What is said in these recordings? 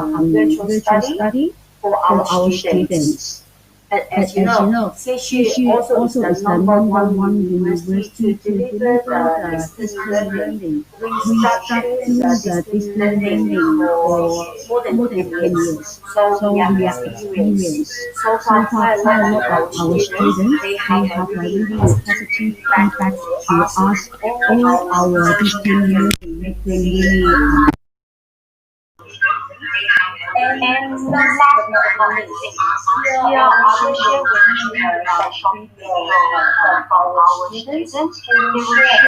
virtual study for our students. But as you know, CSU also is the number one university to deliver the distance learning. We started the distance learning for more than 10 years. So we are experienced. So far, quite a lot of our students, they have a really positive feedback to us. All our distance learning make them really and last but not least, here I will share with you a short video from our students who will share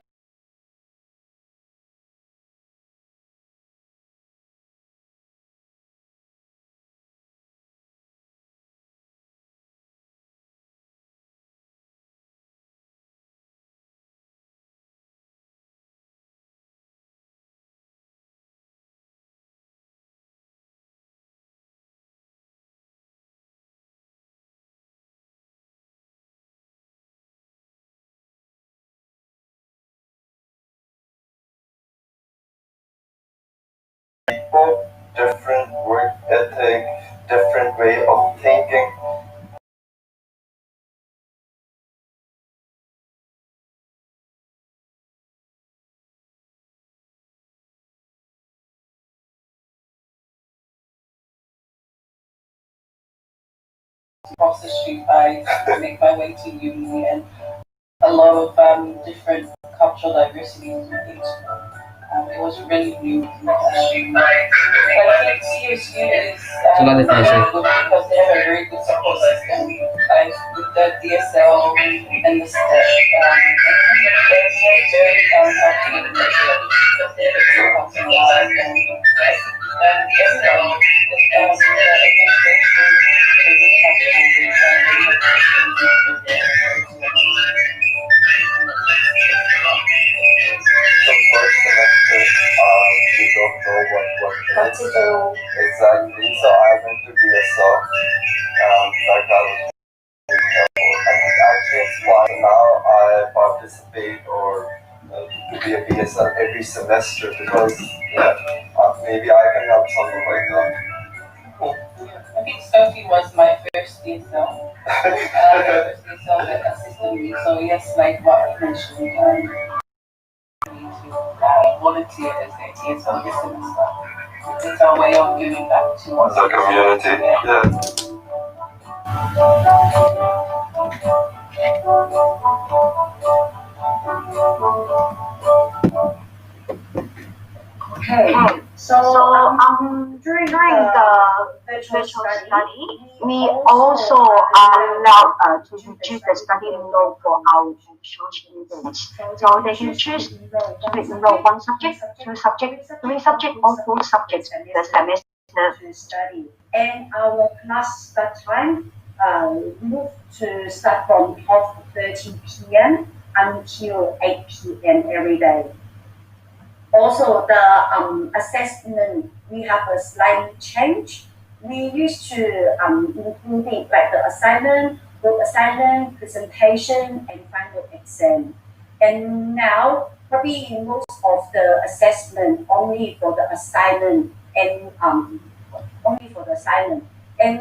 people, different work ethic, different way of thinking. Across the street, I make my way to uni, and a lot of different cultural diversities within school. It was really new. I think CSU is very good because they have a very good support system, like with the DSL and the STEP. They're very helpful in the because they're very helpful a lot. And everyone, the administration, is really helpful with the The first semester, we don't know what it is. Exactly. So I went to DSL. That was really helpful. And it actually inspired. Now I participate or to be a BSL every semester because maybe I can help something like that. I think Sophie was my first DSL. First DSL that assisted me. So yes, like what you mentioned, to volunteer as a DSL this semester. It's our way of giving back to the community. Yeah. Okay, so during the virtual study, we also allow to choose the study enroll for our virtual students. So they can choose to enroll one subject, two subjects, three subjects, or four subjects per semester to study. And our class start time moved to start from 12:30 p.m. until 8 p.m. every day. Also, the assessment, we have a slight change. We used to include it like the assignment, group assignment, presentation, and final exam. And now, probably most of the assessment only for the assignment and only for the assignment. And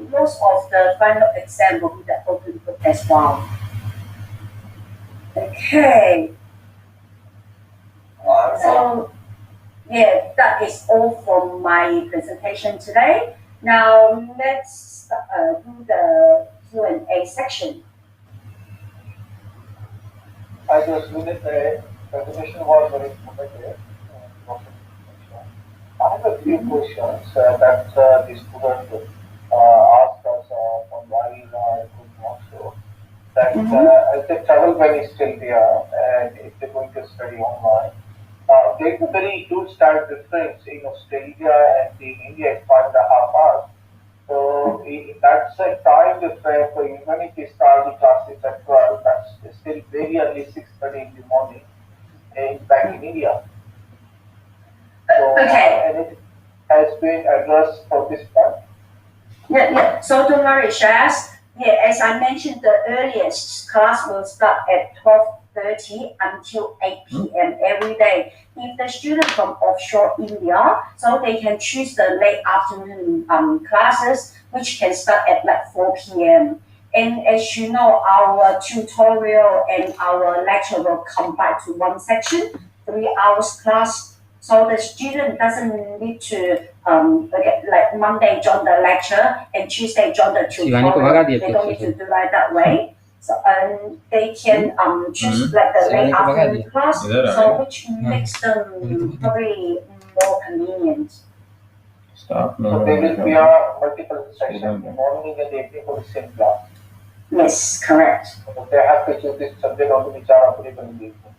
most of the final exam will be the open book as well. Okay. So, yeah, that is all from my presentation today. Now let's do the Q&A section. I just finished the presentation was very informative. I have a few questions that the student asked us on while going on show. That as the travel ban is still there and if they're going to study online, there's a very huge time difference in Australia and in India. It's 5.5 hours. So that's a time difference. So even if you start the classes at 12, that's still very early, 6:30 in the morning, back in India. So, Okay. and it has been addressed for this part. Yeah. So don't worry, Shaz. Yeah, as I mentioned, the earliest class will start at 7:30 until 8 p.m. every day. If the student from offshore India, so they can choose the late afternoon classes, which can start at like 4 p.m. And as you know, our tutorial and our lecture will combine to one section, 3 hours class. So the student doesn't need to like Monday join the lecture and Tuesday join the tutorial. They don't need to do like that way. So they can choose like the late afternoon class, so which makes them probably more convenient. So there will be multiple sessions, morning and evening for the same class. Yes, correct. So they have to choose this subject only which are applicable in the evening.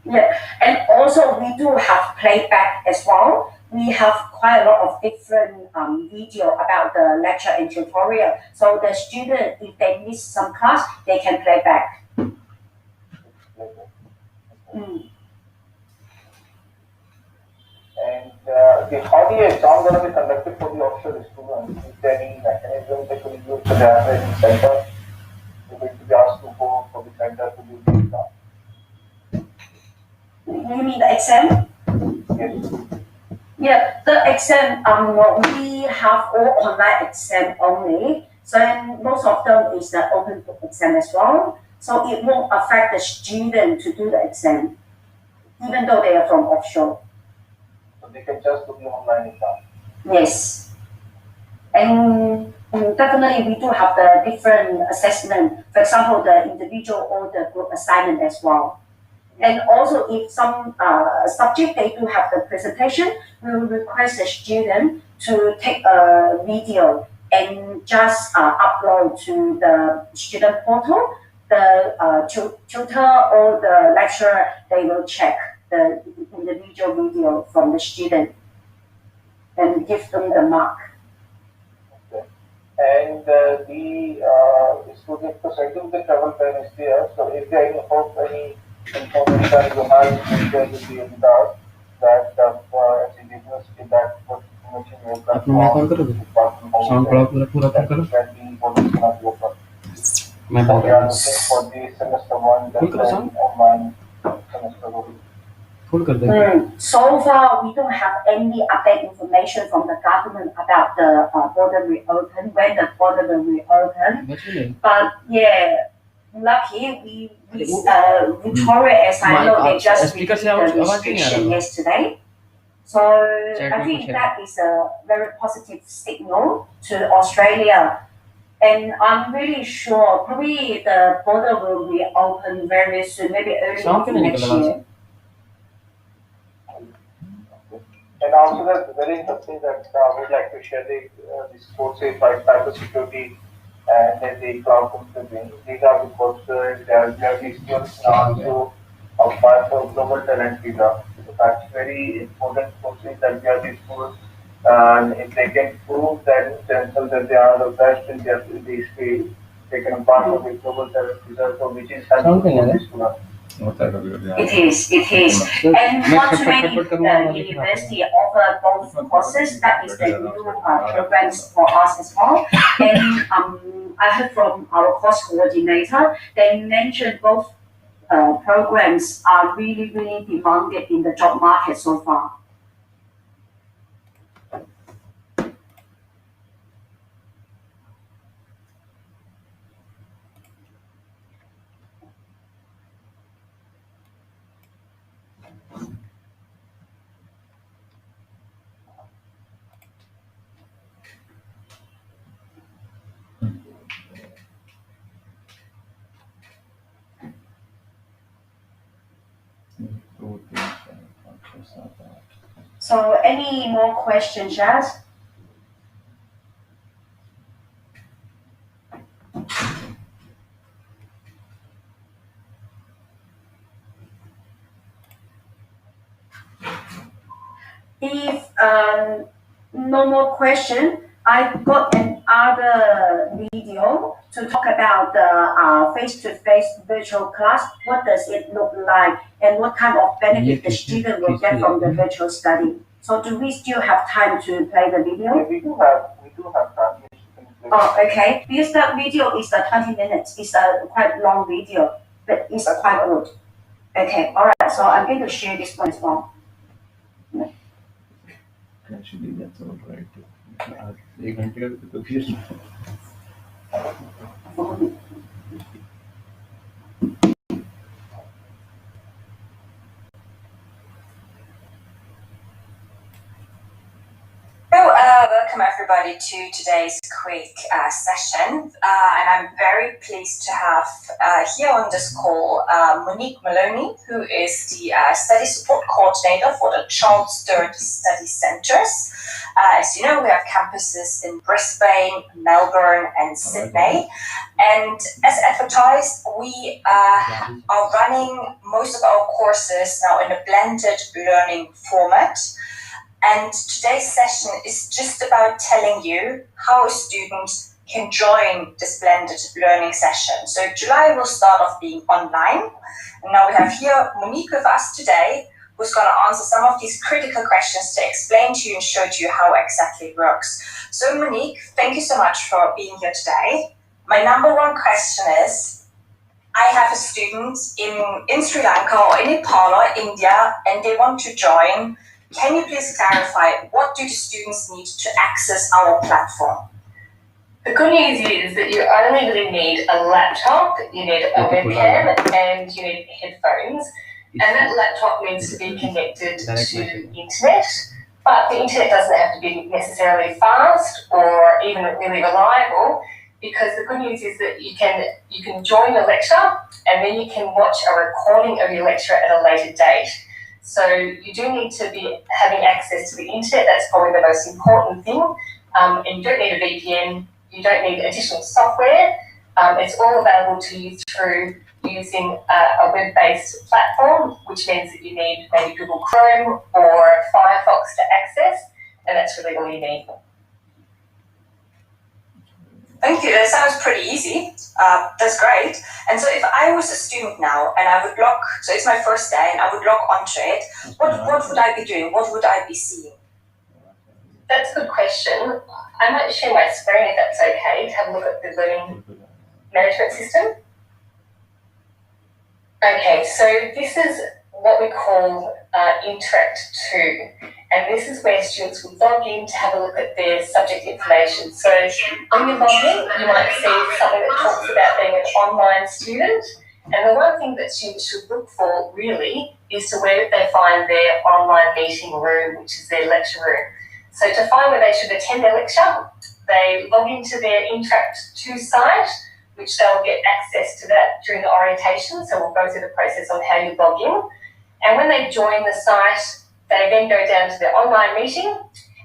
Yeah, and also we do have playback as well. We have quite a lot of different video about the lecture and tutorial. So the student, if they miss some class, they can play back. Mm. And how the exam going to be conducted for the offshore students? Is there any mechanism that will be used for the evaluation center? They're going to be asked to go for the center to do the exam. You mean the exam? Yes. Yeah, the exam, we have all online exam only. So most of them is the open book exam as well. So it won't affect the student to do the exam, even though they are from offshore. So they can just do the online exam. Yes. And definitely we do have the different assessment. For example, the individual or the group assignment as well. And also if some subject they do have the presentation, we will request the student to take a video and just upload to the student portal. The tutor or the lecturer, they will check the individual video from the student and give them the mark. Okay. And the student presenting the travel plan is there. So is there any hope, any information you have to share with the adult that as a university that what information you have got from the we are looking for the semester 1 online semester only. So far, we don't have any update information from the government about the border reopen, when the border will reopen. But yeah, lucky Victoria, as I know, they just removed the restriction yesterday. So I think that is a very positive signal to Australia. And I'm really sure probably the border will reopen very soon, maybe early next year. And also that's very interesting that I would like to share the courses like cybersecurity and then the cloud computing. These are the courses where the students can also apply for global talent visa. So that's very important courses that we are the schools and if they can prove that themselves that they are the best in this field, they can apply for the global talent visa, so which is helpful for the students. It is. And not too many university offer both courses. That is the new programs for us as well. And I heard from our course coordinator, they mentioned both programs are really, really demanded in the job market so far. So any more questions, Jazz? If no more question, I got another video to talk about the face-to-face virtual class. What does it look like, and what kind of benefit the student will get from the virtual study? So, do we still have time to play the video? Yeah, we do have time. Oh, okay. Because that video is 20 minutes. It's a quite long video. but it's quite good. Okay, all right. So I'm going to share this one as well. Actually, that's all right. एक घंटे का तो confusion. Welcome everybody to today's quick session, and I'm very pleased to have here on this call Monique Maloney, who is the Study Support Coordinator for the Charles Sturt Study Centres. As you know, we have campuses in Brisbane, Melbourne and Sydney, and as advertised, we are running most of our courses now in a blended learning format. And today's session is just about telling you how a student can join this blended learning session. So July will start off being online. And now we have here Monique with us today, who's going to answer some of these critical questions to explain to you and show to you how exactly it works. So Monique, thank you so much for being here today. My number one question is, I have a student in Sri Lanka or in Nepal or India, and they want to join. Can you please clarify, what do the students need to access our platform? The good news is that you only really need a laptop, you need a webcam, and you need headphones. And that laptop needs to be connected to the internet. But the internet doesn't have to be necessarily fast or even really reliable, because the good news is that you can join the lecture and then you can watch a recording of your lecture at a later date. So you do need to be having access to the internet. That's probably the most important thing. And you don't need a VPN. You don't need additional software. It's all available to you through using a web-based platform, which means that you need maybe Google Chrome or Firefox to access, and that's really all you need. Thank you. That sounds pretty easy. That's great. And so if I was a student now and I would log, so it's my first day and I would log onto it, what would I be doing? What would I be seeing? That's a good question. I might share my screen if that's okay, to have a look at the learning management system. Okay, so this is what we call Interact 2. And this is where students will log in to have a look at their subject information. So when you log in, you might see something that talks about being an online student. And the one thing that students should look for really is to where they find their online meeting room, which is their lecture room. So to find where they should attend their lecture, they log into their Interact 2 site, which they'll get access to that during the orientation. So we'll go through the process on how you log in. And when they join the site, they then go down to their online meeting,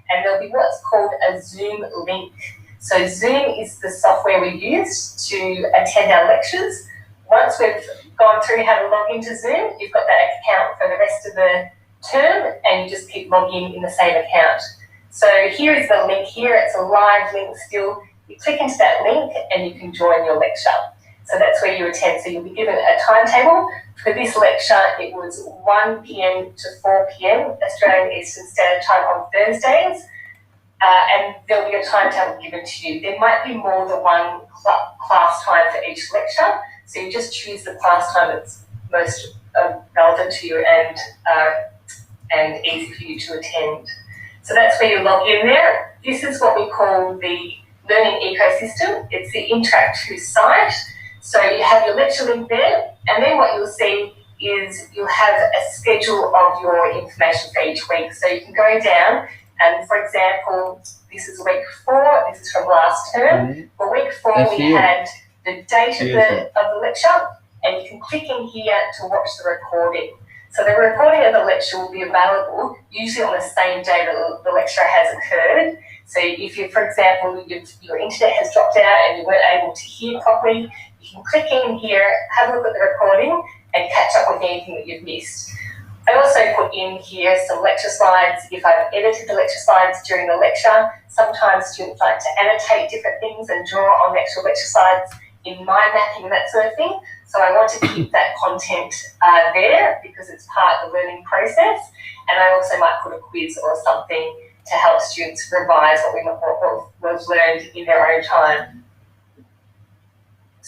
and there'll be what's called a Zoom link. So Zoom is the software we use to attend our lectures. Once we've gone through how to log into Zoom, you've got that account for the rest of the term, and you just keep logging in the same account. So here is the link here. It's a live link still. You click into that link and you can join your lecture. So that's where you attend. So you'll be given a timetable. For this lecture, it was 1 p.m. to 4 p.m. Australian Eastern Standard Time on Thursdays. And there'll be a timetable given to you. There might be more than one class time for each lecture. So you just choose the class time that's most relevant to you and easy for you to attend. So that's where you log in there. This is what we call the learning ecosystem. It's the Interact 2 site. So you have your lecture link there, and then what you'll see is you'll have a schedule of your information for each week. So you can go down, and for example, this is week 4, this is from last term. For week 4, we had the date of the lecture, and you can click in here to watch the recording. So the recording of the lecture will be available usually on the same day that the lecture has occurred. So if you, for example, your internet has dropped out and you weren't able to hear properly, you can click in here, have a look at the recording, and catch up with anything that you've missed. I also put in here some lecture slides. If I've edited the lecture slides during the lecture, sometimes students like to annotate different things and draw on the actual lecture slides in mind mapping and that sort of thing. So I want to keep that content there because it's part of the learning process. And I also might put a quiz or something to help students revise what we've learned in their own time.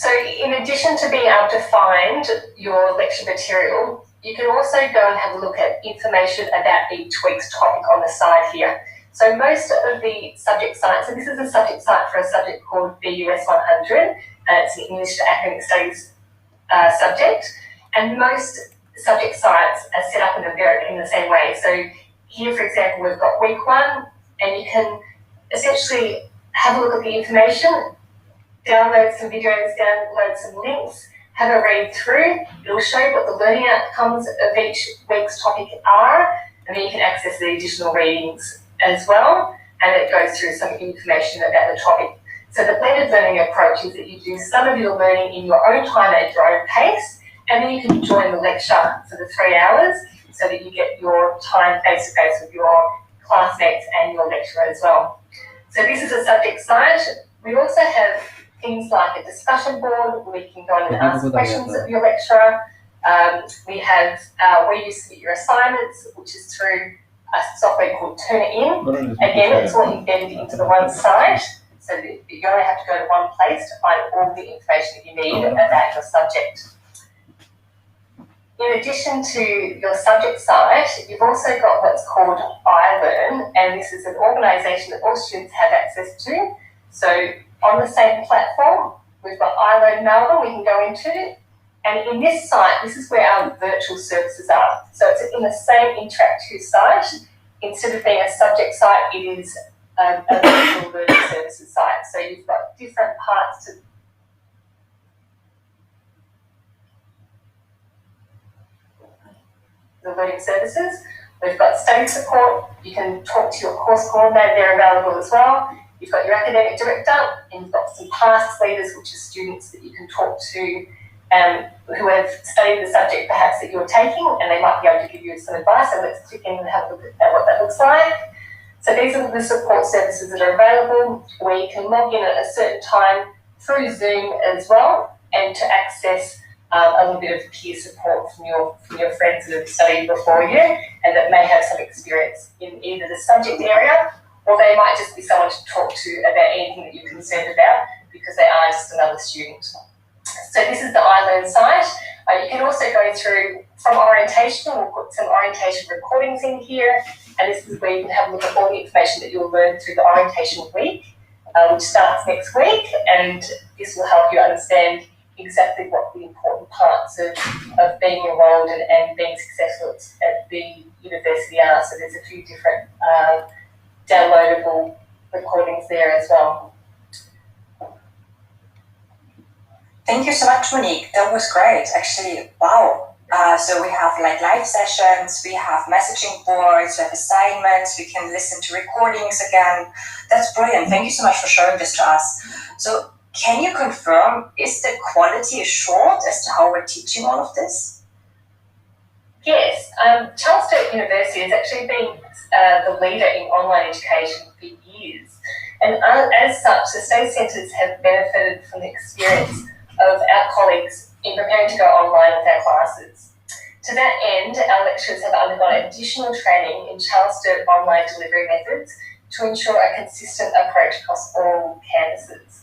So in addition to being able to find your lecture material, you can also go and have a look at information about each week's topic on the side here. So most of the subject sites, and this is a subject site for a subject called BUS 100, and it's an English to Academic Studies subject, and most subject sites are set up in the same way. So here, for example, we've got week 1, and you can essentially have a look at the information, download some videos, download some links, have a read through. It'll show you what the learning outcomes of each week's topic are, and then you can access the additional readings as well, and it goes through some information about the topic. So the blended learning approach is that you do some of your learning in your own time at your own pace, and then you can join the lecture for the 3 hours so that you get your time face-to-face with your classmates and your lecturer as well. So this is a subject site. We also have things like a discussion board where you can go and ask questions of your lecturer. We have where you submit your assignments, which is through a software called Turnitin. Again, it's all embedded into the one site, so that you only have to go to one place to find all the information that you need about your subject. In addition to your subject site, you've also got what's called Ilearn, and this is an organisation that all students have access to. So on the same platform, we've got Ilearn Melbourne we can go into, and in this site, this is where our virtual services are. So it's in the same interactive site. Instead of being a subject site, it is a virtual learning services site. So you've got different parts to the learning services. We've got study support. You can talk to your course coordinator, they're available as well. You've got your academic director, and you've got some past leaders, which are students that you can talk to who have studied the subject perhaps that you're taking, and they might be able to give you some advice. So let's click in and have a look at what that looks like. So these are the support services that are available, where you can log in at a certain time through Zoom as well, and to access a little bit of peer support from your friends that have studied before you and that may have some experience in either the subject area, or they might just be someone to talk to about anything that you're concerned about because they are just another student. So this is the Ilearn site. You can also go through from orientation. We'll put some orientation recordings in here, and this is where you can have a look at all the information that you'll learn through the orientation week, which starts next week, and this will help you understand exactly what the important parts of being enrolled and being successful at the university are. So there's a few different downloadable recordings there as well. Thank you so much, Monique. That was great. Actually, wow. So we have like live sessions, we have messaging boards, we have assignments, we can listen to recordings again. That's brilliant. Thank you so much for showing this to us. So can you confirm, is the quality assured as to how we're teaching all of this? Yes. Charles Sturt University has actually been the leader in online education for years. And as such, the study centres have benefited from the experience of our colleagues in preparing to go online with our classes. To that end, our lecturers have undergone additional training in Charles Sturt online delivery methods to ensure a consistent approach across all campuses.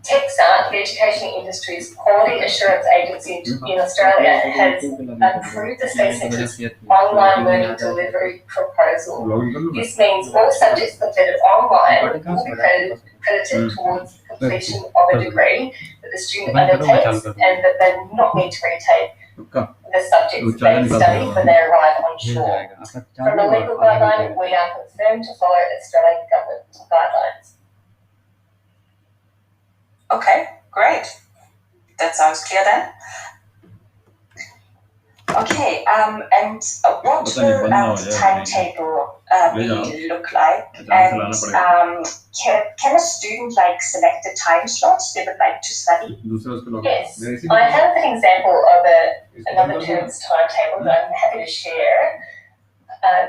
TechStart, the education industry's quality assurance agency in Australia, has approved the Study Centre's online learning delivery proposal. This means all subjects completed online will be credited towards the completion of a degree that the student undertakes, and that they will not need to retake the subjects they study when they arrive on shore. From a legal guideline, we are confirmed to follow Australian government guidelines. Okay, great. That sounds clear then. Okay, and what will the timetable really look like? And can a student like select the time slots they would like to study? Yes, I have an example of another term's timetable that I'm happy to share.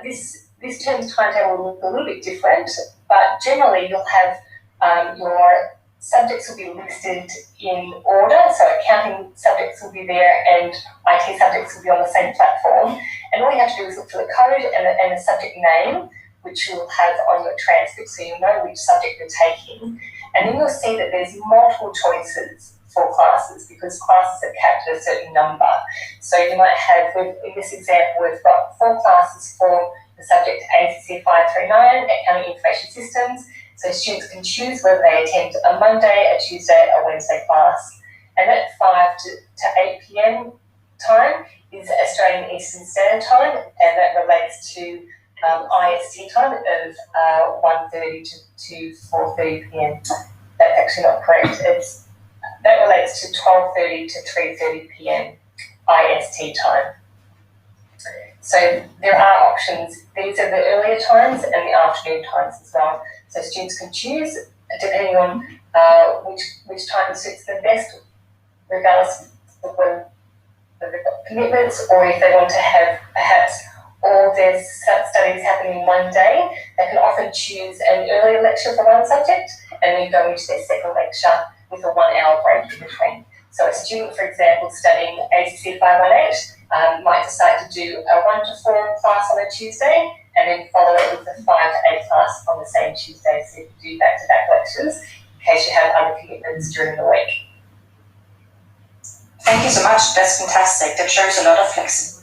This term's timetable will look a little bit different, but generally you'll have your subjects will be listed in order, so accounting subjects will be there and IT subjects will be on the same platform. And all you have to do is look for the code and the subject name, which you'll have on your transcript, so you know which subject you're taking. And then you'll see that there's multiple choices for classes because classes are capped at a certain number. So you might have, in this example, we've got 4 classes for the subject ACC 539, Accounting Information Systems. So students can choose whether they attend a Monday, a Tuesday, a Wednesday class. And at 5 to 8 p.m. time is Australian Eastern Standard Time, and that relates to IST time of 1:30 to 4:30 p.m. That's actually not correct. That relates to 12:30 to 3:30 p.m. IST time. So there are options. These are the earlier times and the afternoon times as well. So students can choose depending on which time suits them best, regardless of whether they've got commitments or if they want to have perhaps all their studies happening in one day. They can often choose an earlier lecture for one subject and then go into their second lecture with a 1 hour break in between. So a student, for example, studying ACC 518 might decide to do a 1 to 4 class on a Tuesday and then follow it with a 5 to 8 class on the same Tuesday. So you can do back-to-back lectures in case you have other commitments during the week. Thank you so much. That's fantastic. That shows a lot of flexibility.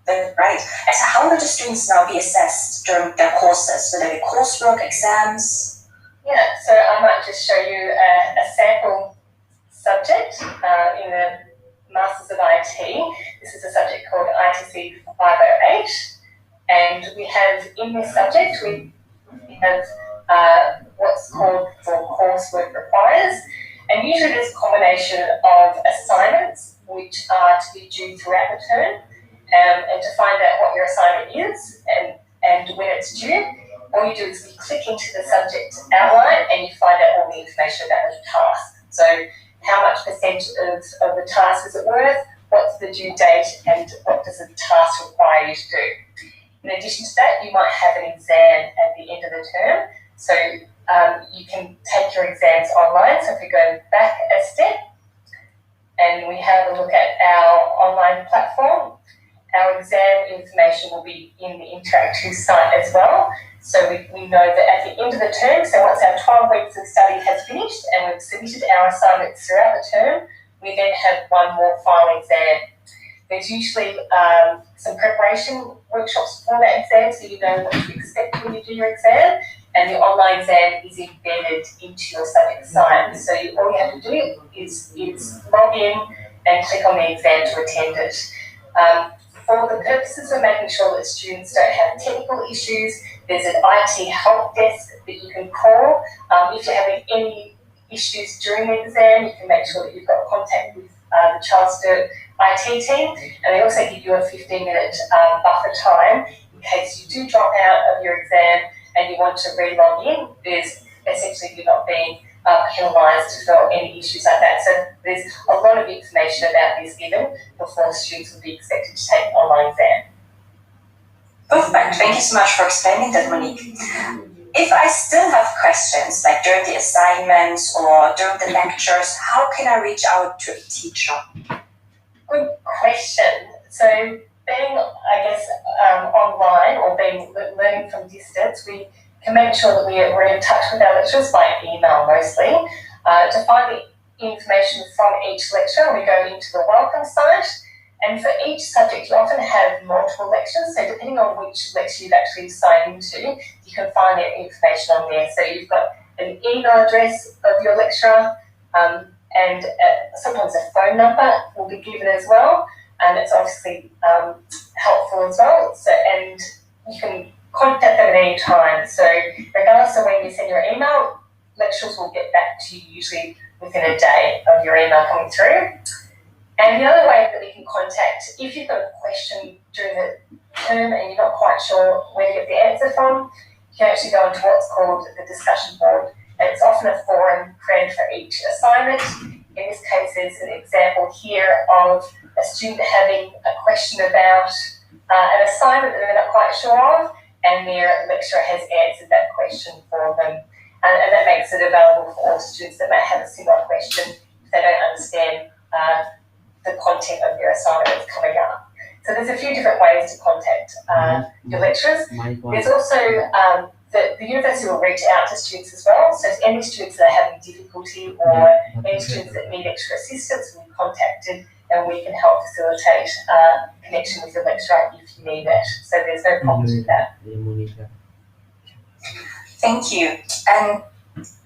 Right. And so how will the students now be assessed during their courses? Will there be coursework, exams? Yeah, so I might just show you a sample subject in the Masters of IT. This is a subject called ITC 508. And we have, in this subject, we have what's called for coursework requires. And usually there's a combination of assignments which are to be due throughout the term. And to find out what your assignment is and when it's due, all you do is you click into the subject outline and you find out all the information about the task. So how much percent of the task is it worth, what's the due date, and what does the task require you to do. In addition to that, you might have an exam at the end of the term. So you can take your exams online. So if we go back a step and we have a look at our online platform, our exam information will be in the interactive site as well. So we know that at the end of the term, so once our 12 weeks of study has finished and we've submitted our assignments throughout the term, we then have one more final exam. There's usually some preparation workshops for that exam, so you know what to expect when you do your exam, and the online exam is embedded into your subject site. So all you have to do is log in and click on the exam to attend it. For the purposes of making sure that students don't have technical issues, there's an IT help desk that you can call. If you're having any issues during the exam, you can make sure that you've got contact with the Charles Sturt IT team, and they also give you a 15-minute buffer time in case you do drop out of your exam and you want to re-log in. There's essentially you're not being penalised for any issues like that. So there's a lot of information about this given before students will be expected to take an online exam. Perfect. Thank you so much for explaining that, Monique. If I still have questions, like during the assignments or during the lectures, how can I reach out to a teacher? Good question. So being, I guess, online or learning from distance, we can make sure that we're in touch with our lecturers by email mostly. To find the information from each lecturer, we go into the welcome site, and for each subject you often have multiple lectures, so depending on which lecture you've actually signed into, you can find that information on there. So you've got an email address of your lecturer, and sometimes a phone number will be given as well, and it's obviously helpful as well. So, and you can contact them at any time. So regardless of when you send your email, lecturers will get back to you usually within a day of your email coming through. And the other way that we can contact, if you've got a question during the term and you're not quite sure where to get the answer from, you can actually go into what's called the discussion board. And it's often a forum created for each assignment. In this case, there's an example here of a student having a question about an assignment that they're not quite sure of, and their lecturer has answered that question for them. And that makes it available for all students that may have a similar question if they don't understand the content of their assignment that's coming up. So there's a few different ways to contact your lecturers. There's also the university will reach out to students as well. So if any students that are having difficulty or any students that need extra assistance will be contacted, and we can help facilitate connection with the lecturer if you need it. So there's no problems with that. Thank you. And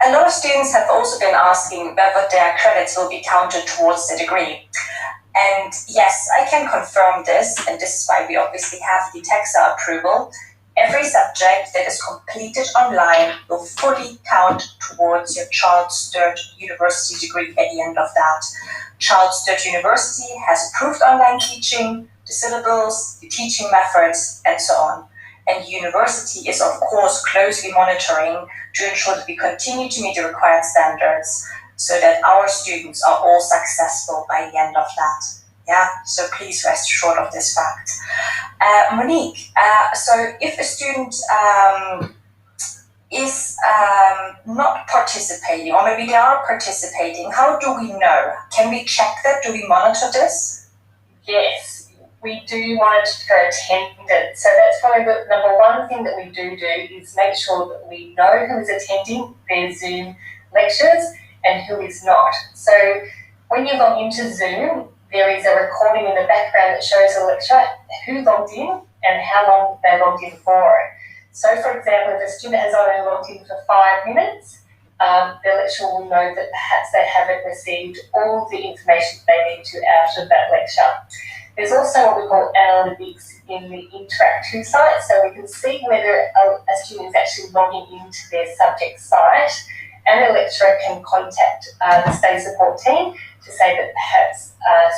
a lot of students have also been asking whether their credits will be counted towards the degree. And yes, I can confirm this, and this is why we obviously have the TEXA approval. Every subject that is completed online will fully count towards your child's third university degree at the end of that. Child's third university has approved online teaching, the syllables, the teaching methods, and so on. And the university is, of course, closely monitoring to ensure that we continue to meet the required standards so that our students are all successful by the end of that. Yeah, so please rest assured of this fact. Monique, so if a student is not participating, or maybe they are participating, how do we know? Can we check that? Do we monitor this? Yes, we do monitor attendance. So that's probably the number one thing that we do is make sure that we know who is attending their Zoom lectures and who is not. So when you log into Zoom, there is a recording in the background that shows the lecturer who logged in and how long they logged in for. So for example, if a student has only logged in for 5 minutes, the lecturer will know that perhaps they haven't received all the information they need to out of that lecture. There's also what we call analytics in the Interact 2 site, so we can see whether a student is actually logging into their subject site, and the lecturer can contact the study support team to say that perhaps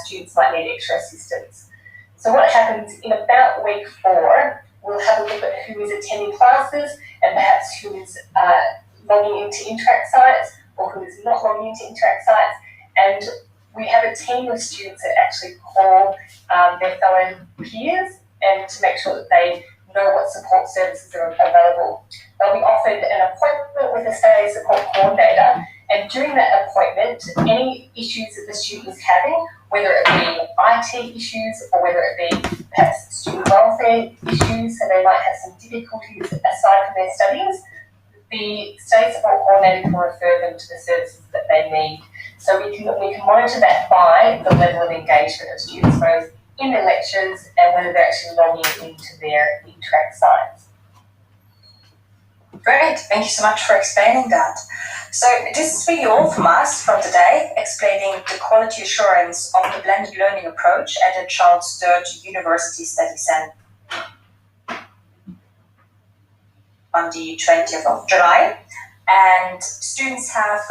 students might need extra assistance. So what happens in about week 4, we'll have a look at who is attending classes and perhaps who is logging into Interact sites or who is not logging into Interact sites, and we have a team of students that actually call their fellow peers and to make sure that they know what support services are available. They'll be offered an appointment with a study support coordinator, and during that appointment, any issues that the student is having, whether it be IT issues or whether it be perhaps student welfare issues, so they might have some difficulties aside from their studies, the study support coordinator can refer them to the services that they need. So we can monitor that by the level of engagement of students, both in their lectures and whether they're actually logging into their Interact sites. Great, thank you so much for explaining that. So this is really all from us from today, explaining the quality assurance of the blended learning approach at the Charles Sturt University Study Centre on the 20th of July. And students have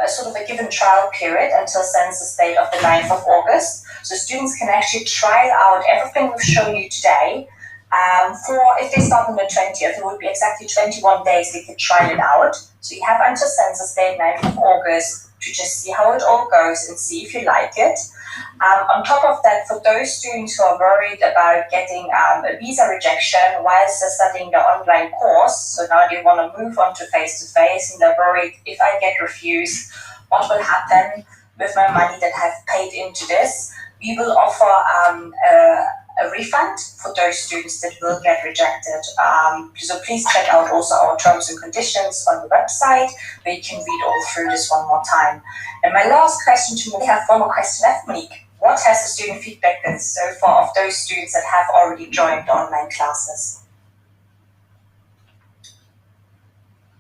a sort of a given trial period until census date of the 9th of August. So students can actually trial out everything we've shown you today. If they start on the 20th, it would be exactly 21 days they could try it out. So you have until census date 9th of August to just see how it all goes and see if you like it. On top of that, for those students who are worried about getting a visa rejection whilst they're studying the online course, so now they want to move on to face-to-face and they're worried, if I get refused, what will happen with my money that I've paid into this? We will offer a refund for those students that will get rejected. So please check out also our terms and conditions on the website, where you can read all through this one more time. And my last question to Monique, I have one more question left, Monique. What has the student feedback been so far of those students that have already joined the online classes?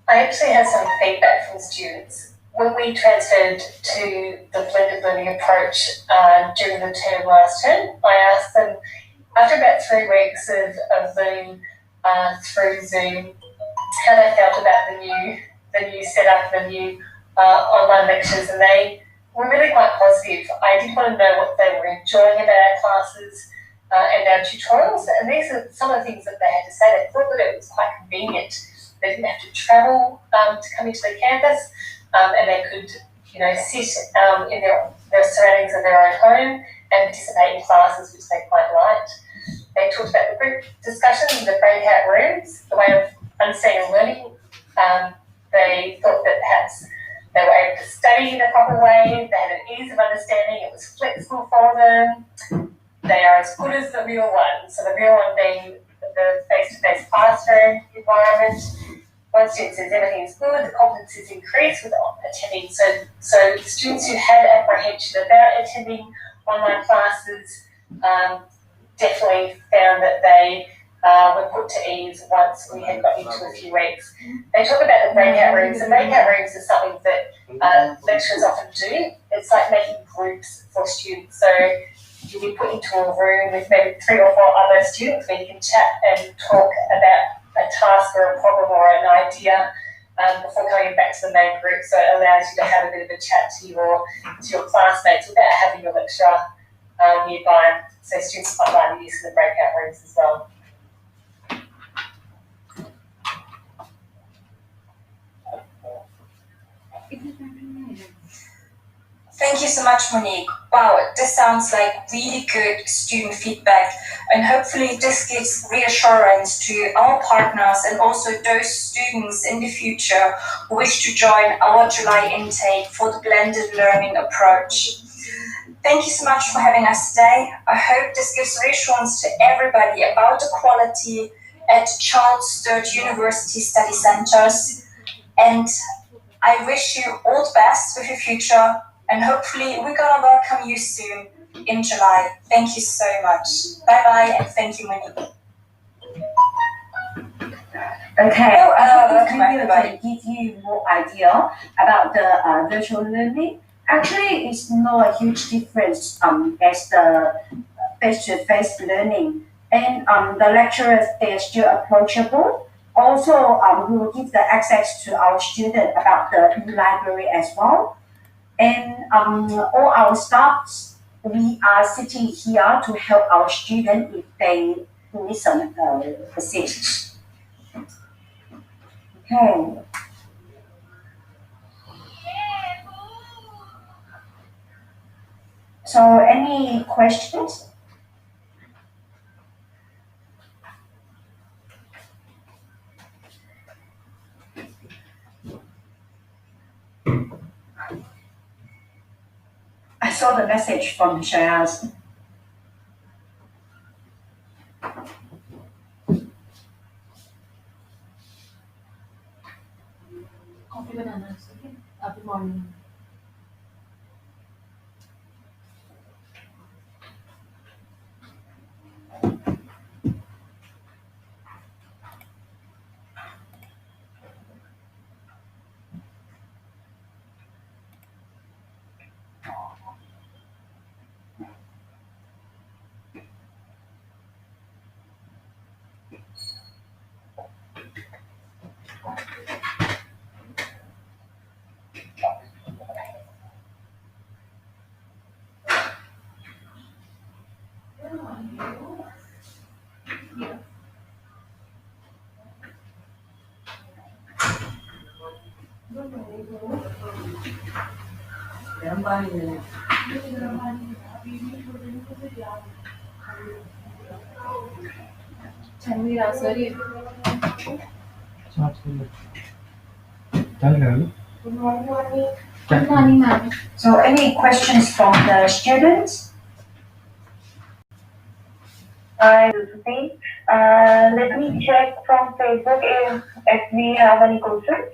I actually have some feedback from students. When we transferred to the blended learning approach during the term last term, I asked them, after about 3 weeks of learning through Zoom, how they felt about the new setup, the new online lectures, and they were really quite positive. I did want to know what they were enjoying about our classes and our tutorials, and these are some of the things that they had to say. They thought that it was quite convenient. They didn't have to travel to come into the campus, and they could, sit in their surroundings of their own home and participate in classes, which they quite liked. They talked about the group discussions in the breakout rooms, the way of understanding and learning. They thought that perhaps they were able to study in the proper way, they had an ease of understanding, it was flexible for them. They are as good as the real one. So the real one being the face-to-face classroom environment. One student says everything is good, the confidence is increased with attending. So students who had apprehension about attending online classes definitely found that they were put to ease once we had got into a few weeks. They talk about the breakout rooms, and breakout rooms is something that lecturers often do. It's like making groups for students. So you'll be put into a room with maybe 3 or 4 other students where you can chat and talk about a task or a problem or an idea before going back to the main group. So it allows you to have a bit of a chat to your classmates without having your lecturer nearby. So students quite like the use of the breakout rooms as well. Thank you so much, Monique. Wow, this sounds like really good student feedback, and hopefully this gives reassurance to our partners and also those students in the future who wish to join our July intake for the blended learning approach. Thank you so much for having us today. I hope this gives reassurance to everybody about the quality at Charles Sturt University Study Centers, and I wish you all the best with your future. And hopefully we're gonna welcome you soon in July. Thank you so much. Bye bye, and thank you, Monique. Okay, welcome this video everybody. can give you more idea about the virtual learning. Actually, it's not a huge difference as the face-to-face learning, and the lecturers, they are still approachable. Also, we will give the access to our student about the library as well. And all our staffs, we are sitting here to help our students if they need some assist. Okay. So, any questions? I saw the message from Shayaz. Coffee banana. Good morning. Sorry. Good morning, ma'am. So, any questions from the students? Let me check from Facebook if we have any questions.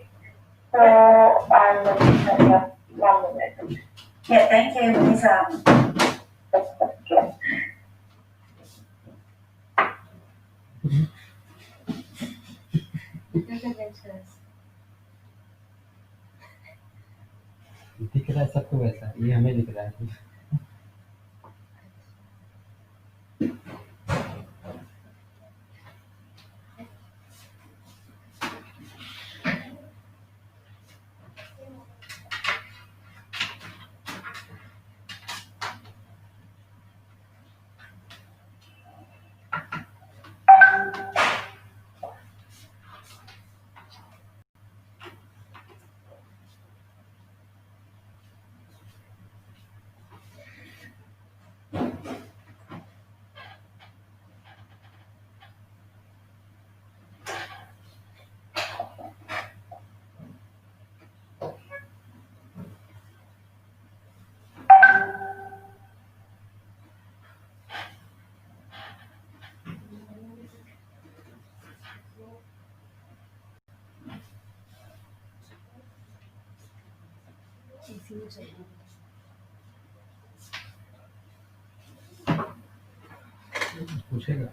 So I'm looking at 1 minute. Yeah, thank you, Lisa. Okay. दिख रहा है सबको वैसा, ये हमें दिख रहा है। पूछेगा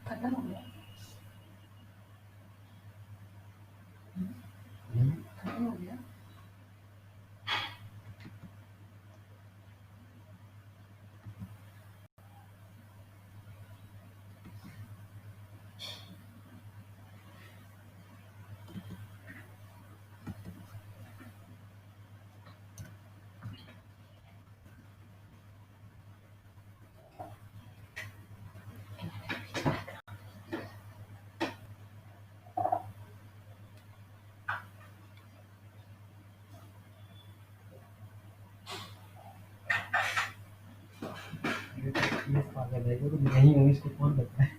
खत्म हो गया खत्म हो गया ये पागल है तो नहीं हूँ इसको कौन बताए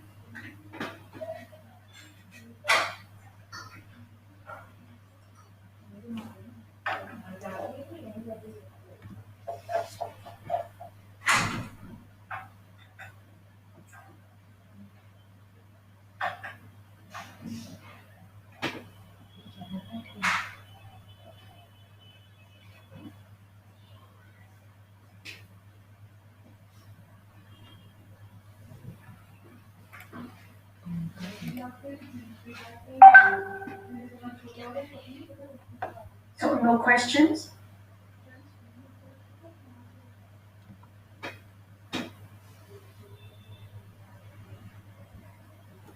So no questions?